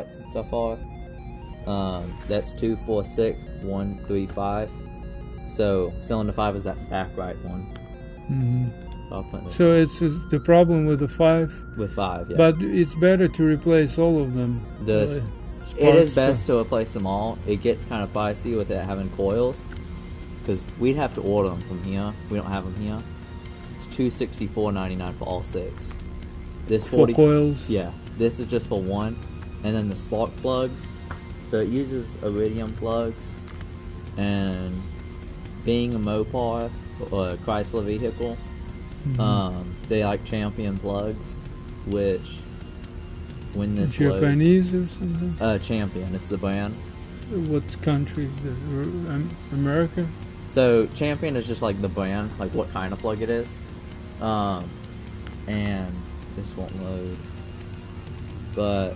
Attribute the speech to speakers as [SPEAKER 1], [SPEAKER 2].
[SPEAKER 1] and stuff are. That's 2, 4, 6, 1, 3, 5. So cylinder 5 is that back right one. So I'll put this
[SPEAKER 2] So it's the problem with the 5,
[SPEAKER 1] with 5, yeah.
[SPEAKER 2] but it's better to replace all of them.
[SPEAKER 1] It is best to replace them all. It gets kind of pricey with it having coils, because we'd have to order them from here. We don't have them here. It's $264.99 for all 6. This 40
[SPEAKER 2] coils.
[SPEAKER 1] Yeah, this is just for 1, and then the spark plugs. So it uses iridium plugs, and being a Mopar or a Chrysler vehicle, they like Champion plugs, which when this
[SPEAKER 2] Japanese or something.
[SPEAKER 1] Champion, it's the brand.
[SPEAKER 2] What country? America.
[SPEAKER 1] So Champion is just like the brand, like what kind of plug it is. And this won't load, but